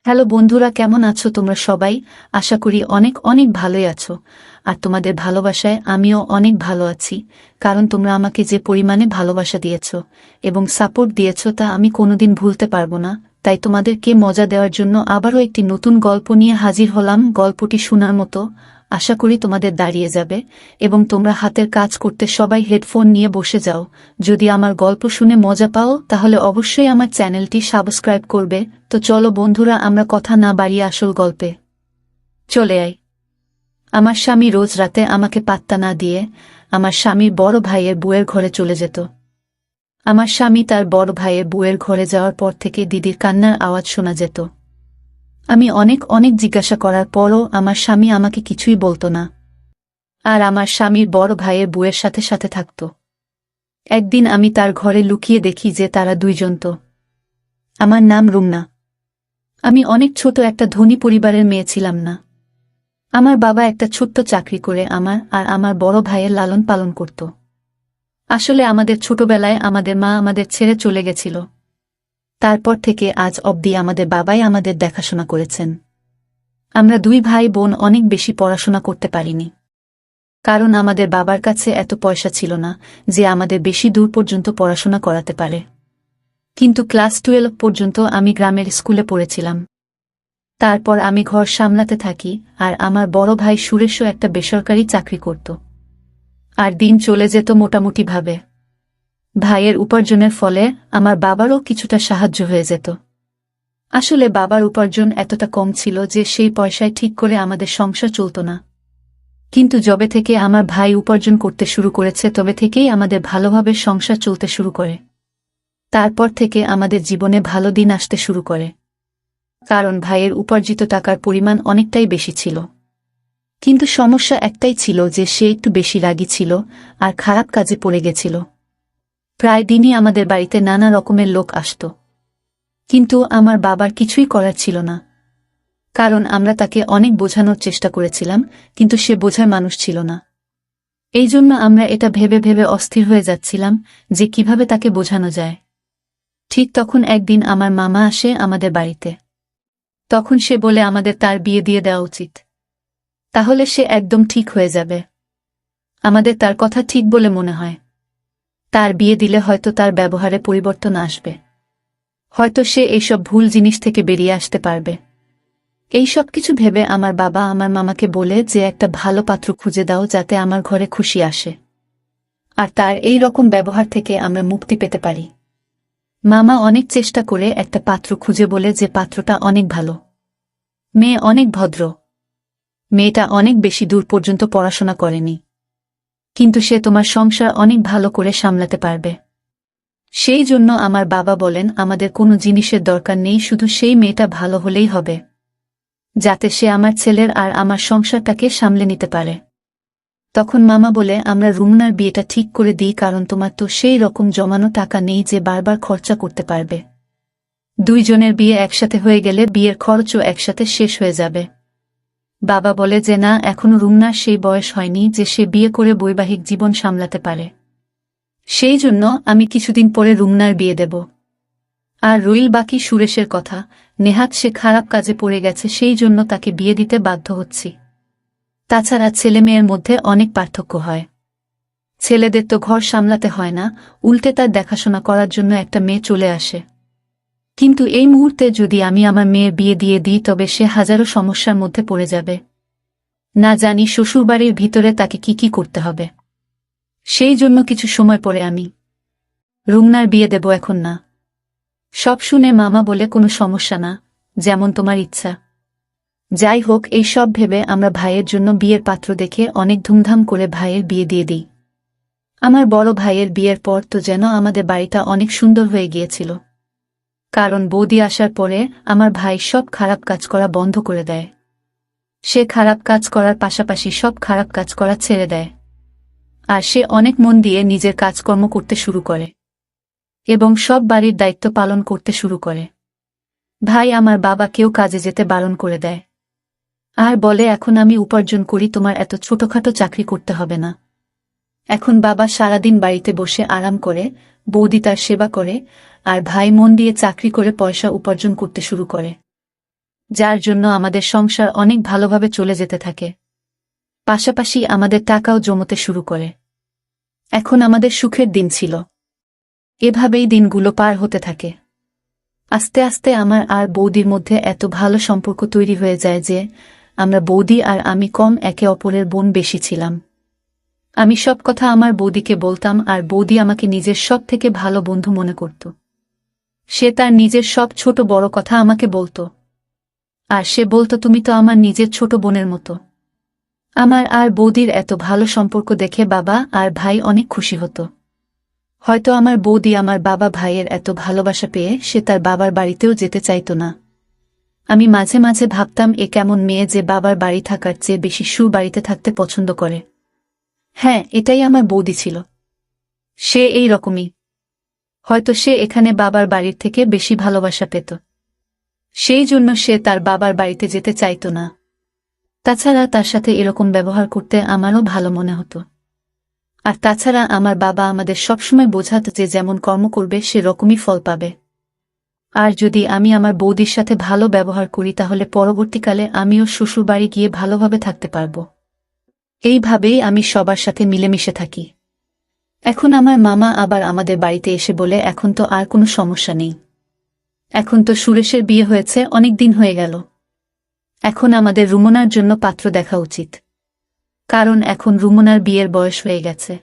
Hello বন্ধুরা, কেমন আছো তোমরা সবাই? আশা করি অনেক অনেক ভালোই আছো। আর তোমাদের ভালোবাসায় আমিও অনেক ভালো আছি, কারণ তোমরা আমাকে যে পরিমাণে ভালোবাসা দিয়েছো এবং সাপোর্ট দিয়েছো তা আমি কোনোদিন ভুলতে পারবো না। তাই তোমাদেরকে মজা দেওয়ার জন্য আবারও একটি নতুন গল্প নিয়ে হাজির হলাম। গল্পটি শোনার মতো, আশা করি তোমাদের দাঁড়িয়ে যাবে এবং তোমরা হাতের কাজ করতে সবাই হেডফোন নিয়ে বসে যাও। যদি আমার গল্প শুনে মজা পাও তাহলে অবশ্যই আমার চ্যানেলটি সাবস্ক্রাইব করবে। তো চলো বন্ধুরা, আমরা কথা না বাড়িয়ে আসল গল্পে চলে আই। আমার স্বামী রোজ রাতে আমাকে পাত্তা না দিয়ে আমার স্বামীর বড় ভাইয়ের বউয়ের ঘরে চলে যেত। আমার স্বামী তার বড় ভাইয়ের বউয়ের ঘরে যাওয়ার পর থেকে দিদির কান্নার আওয়াজ শোনা যেত। আমি অনেক অনেক জিজ্ঞাসা করার পরও আমার স্বামী আমাকে কিছুই বলতো না, আর আমার স্বামীর বড় ভাইয়ের বউয়ের সাথে সাথে থাকত। একদিন আমি তার ঘরে লুকিয়ে দেখি যে তারা দুইজন তো। আমার নাম রুমনা। আমি অনেক ছোট একটা ধনী পরিবারের মেয়ে ছিলাম না। আমার বাবা একটা ছোট্ট চাকরি করে আমার আর আমার বড় ভাইয়ের লালন পালন করত। আসলে আমাদের ছোটবেলায় আমাদের মা আমাদের ছেড়ে চলে গেছিল। তারপর থেকে আজ অবধি আমাদের বাবাই আমাদের দেখাশোনা করেছেন। আমরা দুই ভাই বোন অনেক বেশি পড়াশোনা করতে পারিনি, কারণ আমাদের বাবার কাছে এত পয়সা ছিল না যে আমাদের বেশি দূর পর্যন্ত পড়াশোনা করাতে পারে। কিন্তু ক্লাস 12 পর্যন্ত আমি গ্রামের স্কুলে পড়েছিলাম। তারপর আমি ঘর সামলাতে থাকি, আর আমার বড় ভাই সুরেশও একটা বেসরকারি চাকরি করত। আর দিন চলে যেত মোটামুটিভাবে। ভাইয়ের উপার্জনের ফলে আমার বাবারও কিছুটা সাহায্য হয়ে যেত। আসলে বাবার উপার্জন এতটা কম ছিল যে সেই পয়সায় ঠিক করে আমাদের সংসার চলত না। কিন্তু যবে থেকে আমার ভাই উপার্জন করতে শুরু করেছে তবে থেকেই আমাদের ভালোভাবে সংসার চলতে শুরু করে। তারপর থেকে আমাদের জীবনে ভালো দিন আসতে শুরু করে, কারণ ভাইয়ের উপার্জিত টাকার পরিমাণ অনেকটাই বেশি ছিল। কিন্তু সমস্যা একটাই ছিল যে সে একটু বেশি রাগী ছিল আর খারাপ কাজে পড়ে গেছিল। প্রায় দিনই আমাদের বাড়িতে নানা রকমের লোক আসত, কিন্তু আমার বাবার কিছুই করার ছিল না, কারণ আমরা তাকে অনেক বোঝানোর চেষ্টা করেছিলাম, কিন্তু সে বোঝার মানুষ ছিল না। এই জন্য আমরা এটা ভেবে ভেবে অস্থির হয়ে যাচ্ছিলাম যে কিভাবে তাকে বোঝানো যায়। ঠিক তখন একদিন আমার মামা আসে আমাদের বাড়িতে। তখন সে বলে আমাদের তার বিয়ে দিয়ে দেওয়া উচিত, তাহলে সে একদম ঠিক হয়ে যাবে। আমাদের তার কথা ঠিক বলে মনে হয়। তার বিয়ে দিলে হয়তো তার ব্যবহারে পরিবর্তন আসবে, হয়তো সে এইসব ভুল জিনিস থেকে বেরিয়ে আসতে পারবে। এই সব কিছু ভেবে আমার বাবা আমার মামাকে বলে যে একটা ভালো পাত্র খুঁজে দাও যাতে আমার ঘরে খুশি আসে, আর তার এই রকম ব্যবহার থেকে আমরা মুক্তি পেতে পারি। মামা অনেক চেষ্টা করে একটা পাত্র খুঁজে বলে যে পাত্রটা অনেক ভালো, মেয়ে অনেক ভদ্র, মেয়েটা অনেক বেশি দূর পর্যন্ত পড়াশোনা করেনি, কিন্তু সে তোমার সংসার অনেক ভালো করে সামলাতে পারবে। সেই জন্য আমার বাবা বলেন আমাদের কোনো জিনিসের দরকার নেই, শুধু সেই মেয়েটা ভালো হলেই হবে, যাতে সে আমার ছেলের আর আমার সংসারটাকে সামলে নিতে পারে। তখন মামা বলে আমরা রুমনার বিয়েটা ঠিক করে দিই, কারণ তোমার তো সেই রকম জমানো টাকা নেই যে বারবার খরচা করতে পারবে। দুইজনের বিয়ে একসাথে হয়ে গেলে বিয়ের খরচও একসাথে শেষ হয়ে যাবে। বাবা বলে যে না, এখনো রুমনার সেই বয়স হয়নি যে সে বিয়ে করে বৈবাহিক জীবন সামলাতে পারে। সেই জন্য আমি কিছুদিন পরে রুমনার বিয়ে দেব। আর রইল বাকি সুরেশের কথা, নেহাত সে খারাপ কাজে পড়ে গেছে, সেই জন্য তাকে বিয়ে দিতে বাধ্য হচ্ছি। তাছাড়া ছেলে মেয়ের মধ্যে অনেক পার্থক্য হয়। ছেলেদের তো ঘর সামলাতে হয় না, উল্টে তার দেখাশোনা করার জন্য একটা মেয়ে চলে আসে। কিন্তু এই মুহূর্তে যদি আমি আমার মেয়ের বিয়ে দিয়ে দিই তবে সে হাজারো সমস্যার মধ্যে পড়ে যাবে। না জানি শ্বশুরবাড়ির ভিতরে তাকে কি কি করতে হবে। সেই জন্য কিছু সময় পরে আমি রুমনার বিয়ে দেব, এখন না। সব শুনে মামা বলে কোনো সমস্যা না, যেমন তোমার ইচ্ছা। যাই হোক, এই সব ভেবে আমরা ভাইয়ের জন্য বিয়ের পাত্র দেখে অনেক ধুমধাম করে ভাইয়ের বিয়ে দিয়ে দিই। আমার বড় ভাইয়ের বিয়ের পর তো যেন আমাদের বাড়িটা অনেক সুন্দর হয়ে গিয়েছিল, কারণ বৌদি আসার পরে আমার ভাই সব খারাপ কাজ করা বন্ধ করে দেয়। সে খারাপ কাজ করার পাশাপাশি সব খারাপ কাজ করা ছেড়ে দেয়, আর সে অনেক মন দিয়ে নিজের কাজকর্ম করতে শুরু করে এবং সব বাড়ির দায়িত্ব পালন করতে শুরু করে। ভাই আমার বাবাকেও কাজে যেতে বারণ করে দেয়, আর বলে এখন আমি উপার্জন করি, তোমার এত ছোটখাটো চাকরি করতে হবে না। এখন বাবা সারাদিন বাড়িতে বসে আরাম করে, বৌদি তার সেবা করে, আর ভাই মন দিয়ে চাকরি করে পয়সা উপার্জন করতে শুরু করে। যার জন্য আমাদের সংসার অনেক ভালোভাবে চলে যেতে থাকে। পাশাপাশি আমাদের টাকাও জমতে শুরু করে। এখন আমাদের সুখের দিন ছিল। এভাবেই দিনগুলো পার হতে থাকে। আস্তে আস্তে আমার আর বৌদির মধ্যে এত ভালো সম্পর্ক তৈরি হয়ে যায় যে আমরা বৌদি আর আমি কম একে অপরের বোন বেশি ছিলাম। আমি সব কথা আমার বৌদিকে বলতাম আর বৌদি আমাকে নিজের সব থেকে ভালো বন্ধু মনে করত। সে তার নিজের সব ছোট বড় কথা আমাকে বলতো। আর সে বলতো তুমি তো আমার নিজের ছোট বোনের মতো। আমার আর বৌদির এত ভালো সম্পর্ক দেখে বাবা আর ভাই অনেক খুশি হতো। হয়তো আমার বৌদি আমার বাবা ভাইয়ের এত ভালোবাসা পেয়ে সে তার বাবার বাড়িতেও যেতে চাইত না। আমি মাঝে মাঝে ভাবতাম এ কেমন মেয়ে যে বাবার বাড়ি থাকার চেয়ে বেশি বাড়িতে থাকতে পছন্দ করে। হ্যাঁ, এটাই আমার বৌদি ছিল। সে এই রকমই। হয়তো সে এখানে বাবার বাড়ির থেকে বেশি ভালোবাসা পেত। সেই জন্য সে তার বাবার বাড়িতে যেতে চাইত না। তাছাড়া তার সাথে এরকম ব্যবহার করতে আমারও ভালো মনে হতো। আর তাছাড়া আমার বাবা আমাদের সবসময় বোঝাত যে যেমন কর্ম করবে সে রকমই ফল পাবে। আর যদি আমি আমার বৌদির সাথে ভালো ব্যবহার করি তাহলে পরবর্তীকালে আমিও শ্বশুরবাড়ি গিয়ে ভালোভাবে থাকতে পারব। এইভাবেই আমি সবার সাথে মিলেমিশে থাকি। এখন আমার মামা আবার আমাদের বাড়িতে এসে বলে এখন তো আর কোনো সমস্যা নেই। এখন তো সুরেশের বিয়ে হয়েছে, অনেক দিন হয়ে গেল। এখন আমাদের রুমনার জন্য পাত্র দেখা উচিত, কারণ এখন রুমনার বিয়ের বয়স হয়ে গেছে।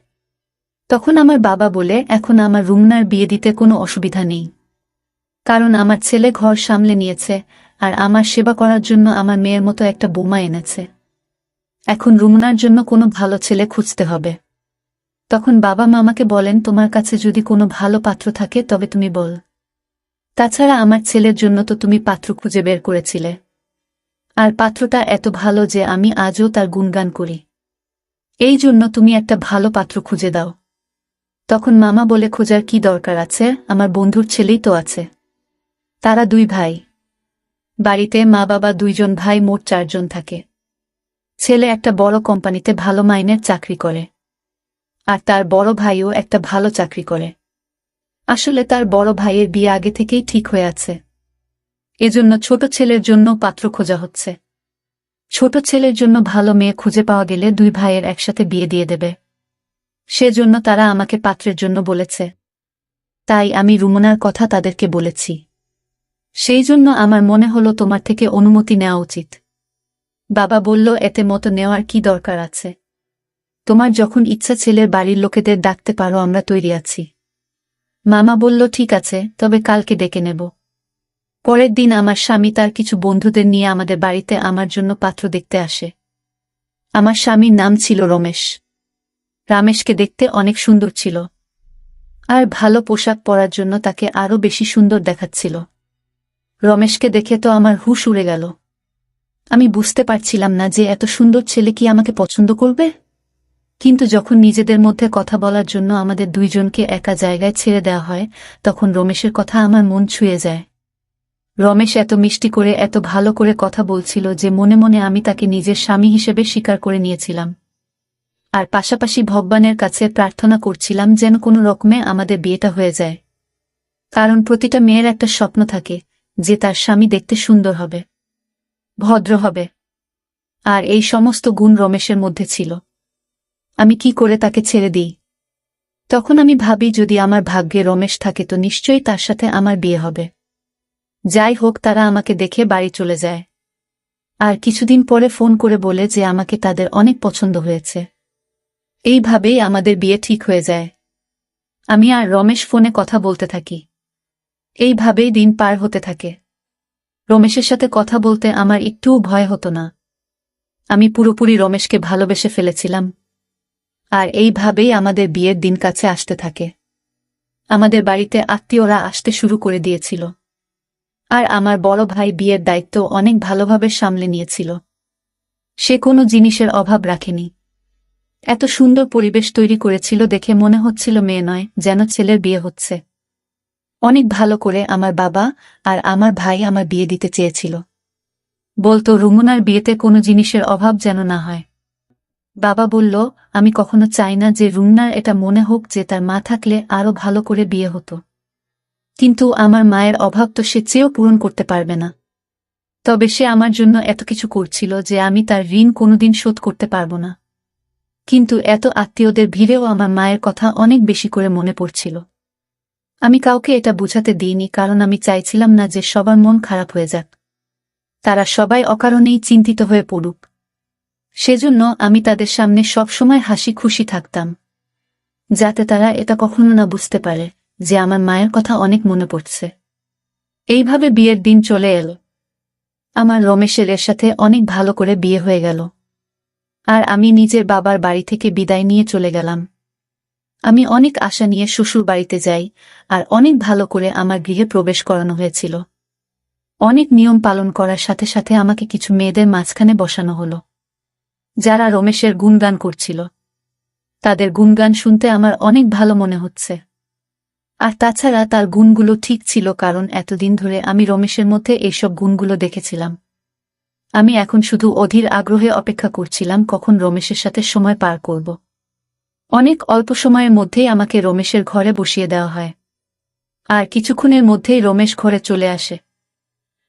তখন আমার বাবা বলে এখন আমার রুমনার বিয়ে দিতে কোনো অসুবিধা নেই, কারণ আমার ছেলে ঘর সামলে নিয়েছে আর আমার সেবা করার জন্য আমার মেয়ের মতো একটা বৌমা এনেছে। এখন রুমনার জন্য কোনো ভালো ছেলে খুঁজতে হবে। তখন বাবা মামাকে বলেন তোমার কাছে যদি কোনো ভালো পাত্র থাকে তবে তুমি বল। তাছাড়া আমার ছেলের জন্য তো তুমি পাত্র খুঁজে বের করেছিলে, আর পাত্রটা এত ভালো যে আমি আজও তার গুণগান করি। এই জন্য তুমি একটা ভালো পাত্র খুঁজে দাও। তখন মামা বলে খোঁজার কি দরকার আছে, আমার বন্ধুর ছেলেই তো আছে। তারা দুই ভাই। বাড়িতে মা বাবা দুইজন ভাই, মোট 4 জন থাকে। ছেলে একটা বড় কোম্পানিতে ভালো মাইনের চাকরি করে, আর তার বড় ভাইও একটা ভালো চাকরি করে। আসলে তার বড় ভাইয়ের বিয়ে আগে থেকেই ঠিক হয়ে আছে। এজন্য ছোট ছেলের জন্য পাত্র খোঁজা হচ্ছে। ছোট ছেলের জন্য ভালো মেয়ে খুঁজে পাওয়া গেলে দুই ভাইয়ের একসাথে বিয়ে দিয়ে দেবে। সেজন্য তারা আমাকে পাত্রের জন্য বলেছে। তাই আমি রুমনার কথা তাদেরকে বলেছি। সেই জন্য আমার মনে হলো তোমার থেকে অনুমতি নেওয়া উচিত। বাবা বলল এতে মতো নেওয়ার কি দরকার আছে। তোমার যখন ইচ্ছা ছেলের বাড়ির লোকেদের ডাকতে পারো, আমরা তৈরি আছি। মামা বলল ঠিক আছে, তবে কালকে ডেকে নেব। পরের দিন আমার স্বামী তার কিছু বন্ধুদের নিয়ে আমাদের বাড়িতে আমার জন্য পাত্র দেখতে আসে। আমার স্বামীর নাম ছিল রমেশ। রমেশকে দেখতে অনেক সুন্দর ছিল, আর ভালো পোশাক পরার জন্য তাকে আরও বেশি সুন্দর দেখাচ্ছিল। রমেশকে দেখে তো আমার হুঁশ উড়ে গেল। আমি বুঝতে পারছিলাম না যে এত সুন্দর ছেলে কি আমাকে পছন্দ করবে। কিন্তু যখন নিজেদের মধ্যে কথা বলার জন্য আমাদের দুইজনকে একা জায়গায় ছেড়ে দেওয়া হয়, তখন রমেশের কথা আমার মন ছুঁয়ে যায়। রমেশ এত মিষ্টি করে এত ভালো করে কথা বলছিল যে মনে মনে আমি তাকে নিজের স্বামী হিসেবে স্বীকার করে নিয়েছিলাম। আর পাশাপাশি ভগবানের কাছে প্রার্থনা করছিলাম যেন কোনো রকমে আমাদের বিয়েটা হয়ে যায়। কারণ প্রতিটা মেয়ের একটা স্বপ্ন থাকে যে তার স্বামী দেখতে সুন্দর হবে, ভদ্র হবে। আর এই সমস্ত গুণ রমেশের মধ্যে ছিল। আমি কি করে তাকে ছেড়ে দিই? তখন আমি ভাবি যদি আমার ভাগ্যে রমেশ থাকে তো নিশ্চয়ই তার সাথে আমার বিয়ে হবে। যাই হোক, তারা আমাকে দেখে বাড়ি চলে যায়। আর কিছুদিন পরে ফোন করে বলে যে আমাকে তাদের অনেক পছন্দ হয়েছে। এইভাবেই আমাদের বিয়ে ঠিক হয়ে যায়। আমি আর রমেশ ফোনে কথা বলতে থাকি। এইভাবেই দিন পার হতে থাকে। রমেশের সাথে কথা বলতে আমার একটুও ভয় হতো না। আমি পুরোপুরি রমেশকে ভালোবেসে ফেলেছিলাম। আর এইভাবেই আমাদের বিয়ের দিন কাছে আসতে থাকে। আমাদের বাড়িতে আত্মীয়রা আসতে শুরু করে দিয়েছিল। আর আমার বড় ভাই বিয়ের দায়িত্ব অনেক ভালোভাবে সামলে নিয়েছিল। সে কোনো জিনিসের অভাব রাখেনি। এত সুন্দর পরিবেশ তৈরি করেছিল দেখে মনে হচ্ছিল মেয়ে নয়, যেন ছেলের বিয়ে হচ্ছে। অনেক ভালো করে আমার বাবা আর আমার ভাই আমার বিয়ে দিতে চেয়েছিল। বলতো রুমনার বিয়েতে কোনো জিনিসের অভাব যেন না হয়। বাবা বলল আমি কখনো চাই না যে রুমনার এটা মনে হোক যে তার মা থাকলে আরো ভালো করে বিয়ে হতো। কিন্তু আমার মায়ের অভাব তো সে চেয়েও পূরণ করতে পারবে না। তবে সে আমার জন্য এত কিছু করছিল যে আমি তার ঋণ কোনোদিন শোধ করতে পারব না। কিন্তু এত আত্মীয়দের ভিড়েও আমার মায়ের কথা অনেক বেশি করে মনে পড়ছিল। আমি কাউকে এটা বুঝাতে দিইনি, কারণ আমি চাইছিলাম না যে সবার মন খারাপ হয়ে যাক, তারা সবাই অকারণেই চিন্তিত হয়ে পড়ুক। সেজন্য আমি তাদের সামনে সবসময় হাসি খুশি থাকতাম, যাতে তারা এটা কখনো না বুঝতে পারে যে আমার মায়ের কথা অনেক মনে পড়ছে। এইভাবে বিয়ের দিন চলে এলো। আমার রমেশের সাথে অনেক ভালো করে বিয়ে হয়ে গেল, আর আমি নিজের বাবার বাড়ি থেকে বিদায় নিয়ে চলে গেলাম। আমি অনেক আশা নিয়ে শ্বশুর বাড়িতে যাই, আর অনেক ভালো করে আমার গৃহে প্রবেশ করানো হয়েছিল। অনেক নিয়ম পালন করার সাথে সাথে আমাকে কিছু মেয়েদের মাঝখানে বসানো হলো, যারা রমেশের গুণগান করছিল। তাদের গুণগান শুনতে আমার অনেক ভালো মনে হচ্ছে। আর তাছাড়া তার গুণগুলো ঠিক ছিল, কারণ এতদিন ধরে আমি রমেশের মধ্যে এইসব গুণগুলো দেখেছিলাম। আমি এখন শুধু অধীর আগ্রহে অপেক্ষা করছিলাম কখন রমেশের সাথে সময় পার করব। অনেক অল্প সময়ের মধ্যেই আমাকে রমেশের ঘরে বসিয়ে দেওয়া হয়, আর কিছুক্ষণের মধ্যেই রমেশ ঘরে চলে আসে।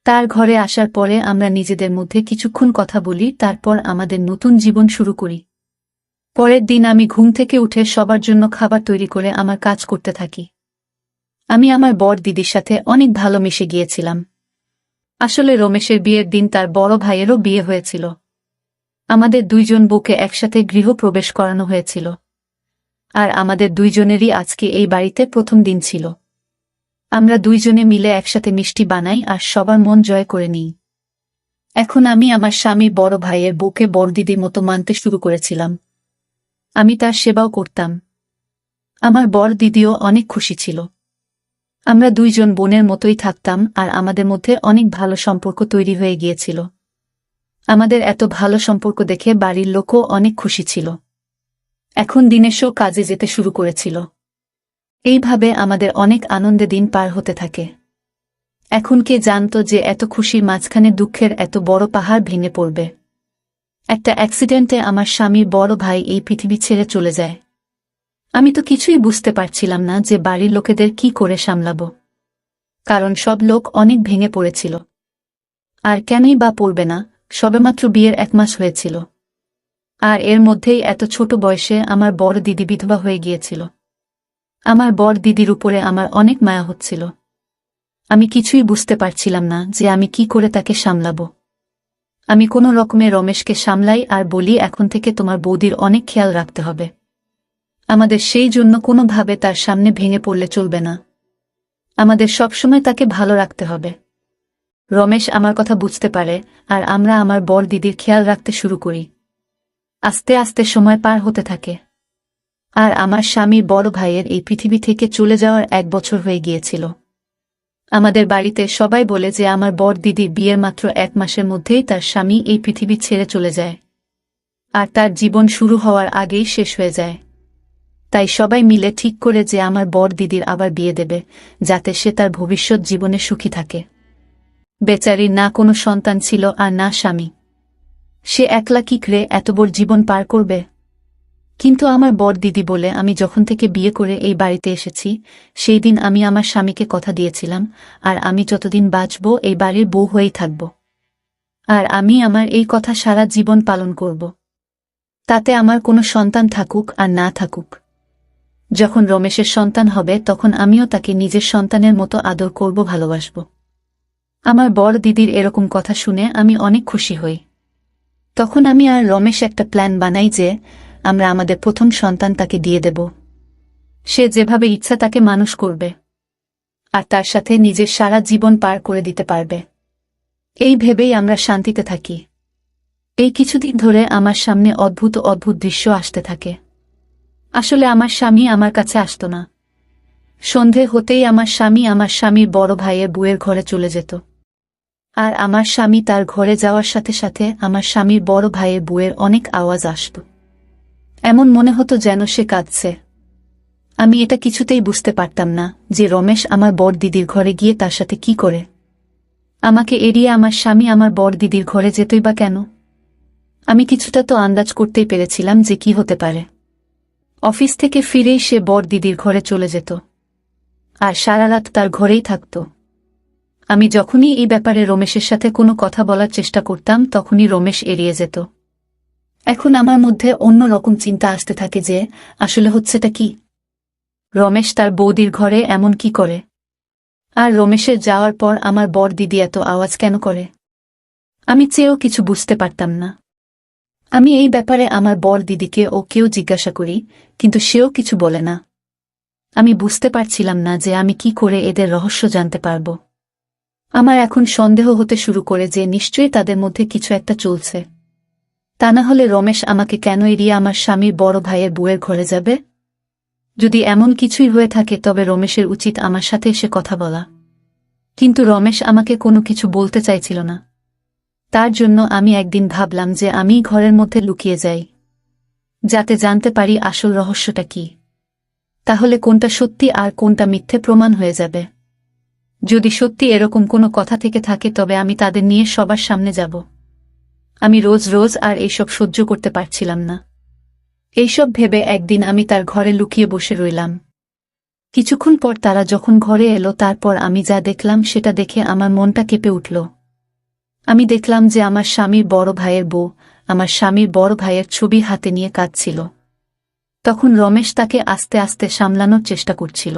তার ঘরে আসার পরে আমরা নিজেদের মধ্যে কিছুক্ষণ কথা বলি, তারপর আমাদের নতুন জীবন শুরু করি। পরের দিন আমি ঘুম থেকে উঠে সবার জন্য খাবার তৈরি করে আমার কাজ করতে থাকি। আমি আমার বর দিদির সাথে অনেক ভালো মিশে গিয়েছিলাম। আসলে রমেশের বিয়ের দিন তার বড় ভাইয়েরও বিয়ে হয়েছিল। আমাদের দুইজন বউকে একসাথে গৃহ প্রবেশ করানো হয়েছিল, আর আমাদের দুইজনেরই আজকে এই বাড়িতে প্রথম দিন ছিল। আমরা দুইজনে মিলে একসাথে মিষ্টি বানাই আর সবার মন জয় করে নিই। এখন আমি আমার স্বামী বড় ভাইয়ের বউকে বড়দিদির মতো মানতে শুরু করেছিলাম। আমি তার সেবাও করতাম। আমার বড় দিদিও অনেক খুশি ছিল। আমরা দুইজন বোনের মতোই থাকতাম, আর আমাদের মধ্যে অনেক ভালো সম্পর্ক তৈরি হয়ে গিয়েছিল। আমাদের এত ভালো সম্পর্ক দেখে বাড়ির লোকও অনেক খুশি ছিল। এখন দিনেশও কাজে যেতে শুরু করেছিল। এইভাবে আমাদের অনেক আনন্দে দিন পার হতে থাকে। এখন কে জানতো যে এত খুশির মাঝখানে দুঃখের এত বড় পাহাড় ভেঙে পড়বে। একটা অ্যাক্সিডেন্টে আমার স্বামীর বড় ভাই এই পৃথিবী ছেড়ে চলে যায়। আমি তো কিছুই বুঝতে পারছিলাম না যে বাড়ির লোকেদের কি করে সামলাব, কারণ সব লোক অনেক ভেঙে পড়েছিল। আর কেনই বা পড়বে না, সবেমাত্র বিয়ের 1 মাস হয়েছিল, আর এর মধ্যেই এত ছোট বয়সে আমার বড় দিদি বিধবা হয়ে গিয়েছিল। আমার বড় দিদির উপরে আমার অনেক মায়া হচ্ছিল। আমি কিছুই বুঝতে পারছিলাম না যে আমি কি করে তাকে সামলাব। আমি কোনো রকমে রমেশকে সামলাই আর বলি, এখন থেকে তোমার বৌদির অনেক খেয়াল রাখতে হবে। আমাদের সেই জন্য কোনোভাবে তার সামনে ভেঙে পড়লে চলবে না। আমাদের সবসময় তাকে ভালো রাখতে হবে। রমেশ আমার কথা বুঝতে পারে, আর আমরা আমার বড় দিদির খেয়াল রাখতে শুরু করি। আস্তে আস্তে সময় পার হতে থাকে, আর আমার স্বামীর বড় ভাইয়ের এই পৃথিবী থেকে চলে যাওয়ার 1 বছর হয়ে গিয়েছিল। আমাদের বাড়িতে সবাই বলে যে আমার বড় দিদির বিয়ের মাত্র 1 মাসের মধ্যেই তার স্বামী এই পৃথিবী ছেড়ে চলে যায়, আর তার জীবন শুরু হওয়ার আগেই শেষ হয়ে যায়। তাই সবাই মিলে ঠিক করে যে আমার বড় দিদির আবার বিয়ে দেবে, যাতে সে তার ভবিষ্যৎ জীবনে সুখী থাকে। বেচারির না কোনো সন্তান ছিল আর না স্বামী। সে একলা কি করে এত বড় জীবন পার করবে? কিন্তু আমার বড় দিদি বলে আমি যখন থেকে বিয়ে করে এই বাড়িতে এসেছি, সেই দিন আমি আমার স্বামীকে কথা দিয়েছিলাম, আর আমি যতদিন বাঁচব এই বাড়ির বউ হয়েই থাকব। আর আমি আমার এই কথা সারা জীবন পালন করব। তাতে আমার কোনো সন্তান থাকুক আর না থাকুক। যখন রমেশের সন্তান হবে তখন আমিও তাকে নিজের সন্তানের মতো আদর করব, ভালোবাসব। আমার বড় দিদির এরকম কথা শুনে আমি অনেক খুশি হই। তখন আমি আর রমেশ একটা প্ল্যান বানাই যে আমরা আমাদের প্রথম সন্তান তাকে দিয়ে দেব। সে যেভাবে ইচ্ছা তাকে মানুষ করবে, আর তার সাথে নিজের সারা জীবন পার করে দিতে পারবে। এই ভেবেই আমরা শান্তিতে থাকি। এই কিছুদিন ধরে আমার সামনে অদ্ভুত অদ্ভুত দৃশ্য আসতে থাকে। আসলে আমার স্বামী আমার কাছে আসত না। সন্ধে হতেই আমার স্বামী আমার স্বামীর বড় ভাইয়ের বউয়ের ঘরে চলে যেত, আর আমার স্বামী তার ঘরে যাওয়ার সাথে সাথে আমার স্বামীর বড় ভাইয়ের বউয়ের অনেক আওয়াজ আসত। এমন মনে হতো যেন সে কাঁদছে। আমি এটা কিছুতেই বুঝতে পারতাম না যে রমেশ আমার বড় দিদির ঘরে গিয়ে তার সাথে কি করে। আমাকে এড়িয়ে আমার স্বামী আমার বড় দিদির ঘরে যেতই বা কেন? আমি কিছুটা তো আন্দাজ করতেই পেরেছিলাম যে কি হতে পারে। অফিস থেকে ফিরেই সে বড় দিদির ঘরে চলে যেত, আর সারা রাত তার ঘরেই থাকত। আমি যখনই এই ব্যাপারে রমেশের সাথে কোনো কথা বলার চেষ্টা করতাম তখনই রমেশ এড়িয়ে যেত। এখন আমার মধ্যে অন্য রকম চিন্তা আসতে থাকে যে আসলে হচ্ছেটা কি। রমেশ তার বৌদির ঘরে এমন কি করে, আর রমেশের যাওয়ার পর আমার বর দিদি এত আওয়াজ কেন করে? আমি চেয়েও কিছু বুঝতে পারতাম না। আমি এই ব্যাপারে আমার বর দিদিকে ও কেউ জিজ্ঞাসা করি, কিন্তু সেও কিছু বলে না। আমি বুঝতে পারছিলাম না যে আমি কি করে এদের রহস্য জানতে পারব। আমার এখন সন্দেহ হতে শুরু করে যে নিশ্চয়ই তাদের মধ্যে কিছু একটা চলছে। তা না হলে রমেশ আমাকে কেন এড়িয়ে আমার স্বামীর বড় ভাইয়ের বউয়ের ঘরে যাবে? যদি এমন কিছুই হয়ে থাকে তবে রমেশের উচিত আমার সাথে এসে কথা বলা। কিন্তু রমেশ আমাকে কোনো কিছু বলতে চাইছিল না। তার জন্য আমি একদিন ভাবলাম যে আমি ঘরের মধ্যে লুকিয়ে যাই, যাতে জানতে পারি আসল রহস্যটা কি। তাহলে কোনটা সত্যি আর কোনটা মিথ্যে প্রমাণ হয়ে যাবে। যদি সত্যি এরকম কোনো কথা থেকে থাকে তবে আমি তাদের নিয়ে সবার সামনে যাব। আমি রোজ রোজ আর এইসব সহ্য করতে পারছিলাম না। এইসব ভেবে একদিন আমি তার ঘরে লুকিয়ে বসে রইলাম। কিছুক্ষণ পর তারা যখন ঘরে এলো তারপর আমি যা দেখলাম সেটা দেখে আমার মনটা কেঁপে উঠল। আমি দেখলাম যে আমার স্বামীর বড় ভাইয়ের বউ আমার স্বামীর বড় ভাইয়ের ছবি হাতে নিয়ে কাঁদছিল। তখন রমেশ তাকে আস্তে আস্তে সামলানোর চেষ্টা করছিল।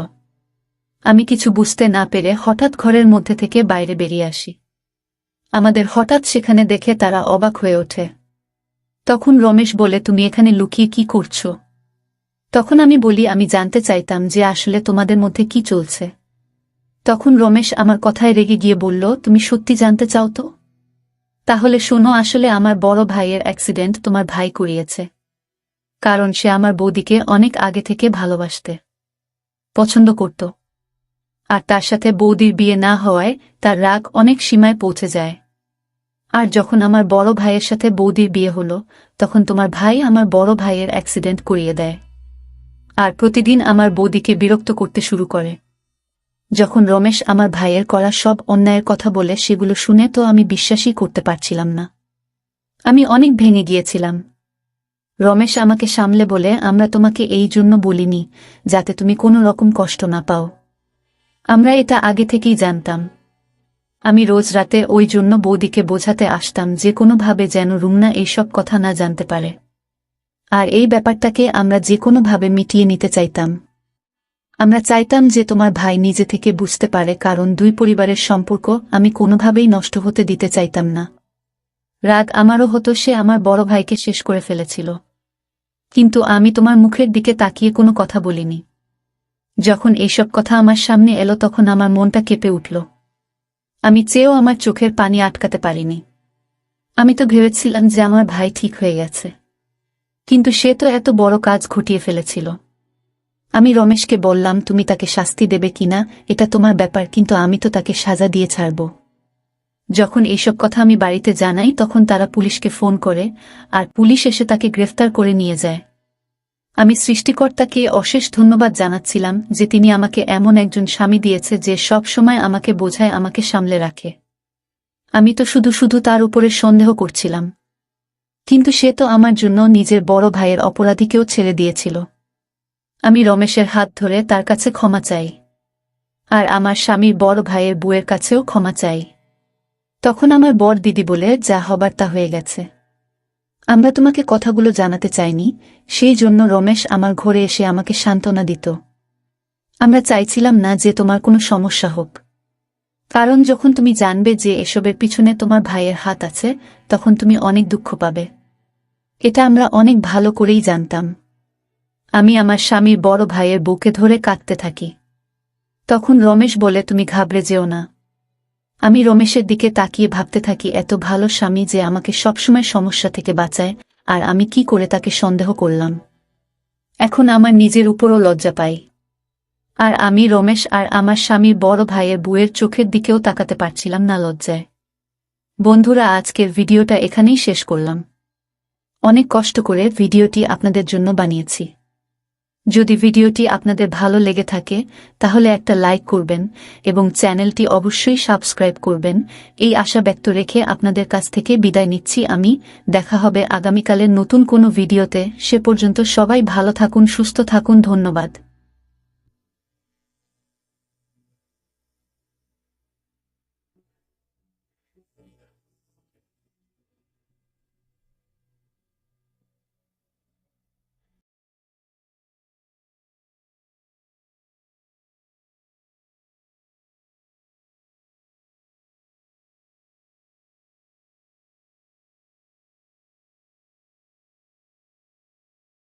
আমি কিছু বুঝতে না পেরে হঠাৎ ঘরের মধ্যে থেকে বাইরে বেরিয়ে আসি। আমাদের হঠাৎ সেখানে দেখে তারা অবাক হয়ে ওঠে। তখন রমেশ বলে, তুমি এখানে লুকিয়ে কি করছো? তখন আমি বলি, আমি জানতে চাইতাম যে আসলে তোমাদের মধ্যে কি চলছে। তখন রমেশ আমার কথায় রেগে গিয়ে বলল, তুমি সত্যি জানতে চাও তো? তাহলে শোনো, আসলে আমার বড় ভাইয়ের অ্যাক্সিডেন্ট তোমার ভাই করিয়েছে। কারণ সে আমার বৌদিকে অনেক আগে থেকে ভালোবাসতে পছন্দ করত। আর তার সাথে বৌদির বিয়ে না হওয়ায় তার রাগ অনেক সীমায় পৌঁছে যায়। আর যখন আমার বড় ভাইয়ের সাথে বৌদির বিয়ে হলো তখন তোমার ভাই আমার বড় ভাইয়ের অ্যাক্সিডেন্ট করিয়ে দেয়। আর প্রতিদিন আমার বৌদিকে বিরক্ত করতে শুরু করে। যখন রমেশ আমার ভাইয়ের করা সব অন্যায়ের কথা বলে সেগুলো শুনে তো আমি বিশ্বাসই করতে পারছিলাম না। আমি অনেক ভেঙে গিয়েছিলাম। রমেশ আমাকে সামলে বলে, আমরা তোমাকে এই জন্য বলিনি যাতে তুমি কোনো রকম কষ্ট না পাও। আমরা এটা আগে থেকেই জানতাম। আমি রোজ রাতে ওই জন্য বৌদিকে বোঝাতে আসতাম যে কোনোভাবে যেন রুমনা এইসব কথা না জানতে পারে। আর এই ব্যাপারটাকে আমরা যে কোনোভাবে মিটিয়ে নিতে চাইতাম। আমরা চাইতাম যে তোমার ভাই নিজে থেকে বুঝতে পারে, কারণ দুই পরিবারের সম্পর্ক আমি কোনোভাবেই নষ্ট হতে দিতে চাইতাম না। রাগ আমারও হতো, সে আমার বড় ভাইকে শেষ করে ফেলেছিল। কিন্তু আমি তোমার মুখের দিকে তাকিয়ে কোনো কথা বলিনি। যখন এইসব কথা আমার সামনে এলো তখন আমার মনটা কেঁপে উঠল। আমি চেয়েও আমার চোখের পানি আটকাতে পারিনি। আমি তো ভেবেছিলাম যে আমার ভাই ঠিক হয়ে গেছে, কিন্তু সে তো এত বড় কাজ ঘটিয়ে ফেলেছিল। আমি রমেশকে বললাম, তুমি তাকে শাস্তি দেবে কিনা এটা তোমার ব্যাপার, কিন্তু আমি তো তাকে সাজা দিয়ে ছাড়ব। যখন এইসব কথা আমি বাড়িতে জানাই তখন তারা পুলিশকে ফোন করে, আর পুলিশ এসে তাকে গ্রেফতার করে নিয়ে যায়। আমি সৃষ্টিকর্তাকে অশেষ ধন্যবাদ জানাচ্ছিলাম যে তিনি আমাকে এমন একজন স্বামী দিয়েছে যে সব সময় আমাকে বোঝায়, আমাকে সামলে রাখে। আমি তো শুধু শুধু তার উপরে সন্দেহ করছিলাম, কিন্তু সে তো আমার জন্য নিজের বড় ভাইয়ের অপরাধীকেও ছেড়ে দিয়েছিল। আমি রমেশের হাত ধরে তার কাছে ক্ষমা চাই, আর আমার স্বামীর বড় ভাইয়ের বউয়ের কাছেও ক্ষমা চাই। তখন আমার বর দিদি বলে, যা হবার তা হয়ে গেছে। আমরা তোমাকে কথাগুলো জানাতে চাইনি, সেই জন্য রমেশ আমার ঘরে এসে আমাকে সান্ত্বনা দিত। আমরা চাইছিলাম না যে তোমার কোনো সমস্যা হোক, কারণ যখন তুমি জানবে যে এসবের পিছনে তোমার ভাইয়ের হাত আছে তখন তুমি অনেক দুঃখ পাবে। এটা আমরা অনেক ভালো করেই জানতাম। আমি আমার স্বামীর বড় ভাইয়ের বুকে ধরে কাঁদতে থাকি। তখন রমেশ বলে, তুমি ঘাবড়ে যেও না। আমি রমেশের দিকে তাকিয়ে ভাবতে থাকি, এত ভালো স্বামী যে আমাকে সবসময় সমস্যা থেকে বাঁচায়, আর আমি কি করে তাকে সন্দেহ করলাম। এখন আমার নিজের উপরও লজ্জা পাই। আর আমি রমেশ আর আমার স্বামীর বড় ভাইয়ের বউয়ের চোখের দিকেও তাকাতে পারছিলাম না লজ্জায়। বন্ধুরা, আজকের ভিডিওটা এখানেই শেষ করলাম। অনেক কষ্ট করে ভিডিওটি আপনাদের জন্য বানিয়েছি। যদি ভিডিওটি আপনাদের ভালো লেগে থাকে তাহলে একটা লাইক করবেন এবং চ্যানেলটি অবশ্যই সাবস্ক্রাইব করবেন। এই আশা ব্যক্ত রেখে আপনাদের কাছ থেকে বিদায় নিচ্ছি আমি। দেখা হবে আগামীকালের নতুন কোনো ভিডিওতে। সে পর্যন্ত সবাই ভালো থাকুন, সুস্থ থাকুন। ধন্যবাদ।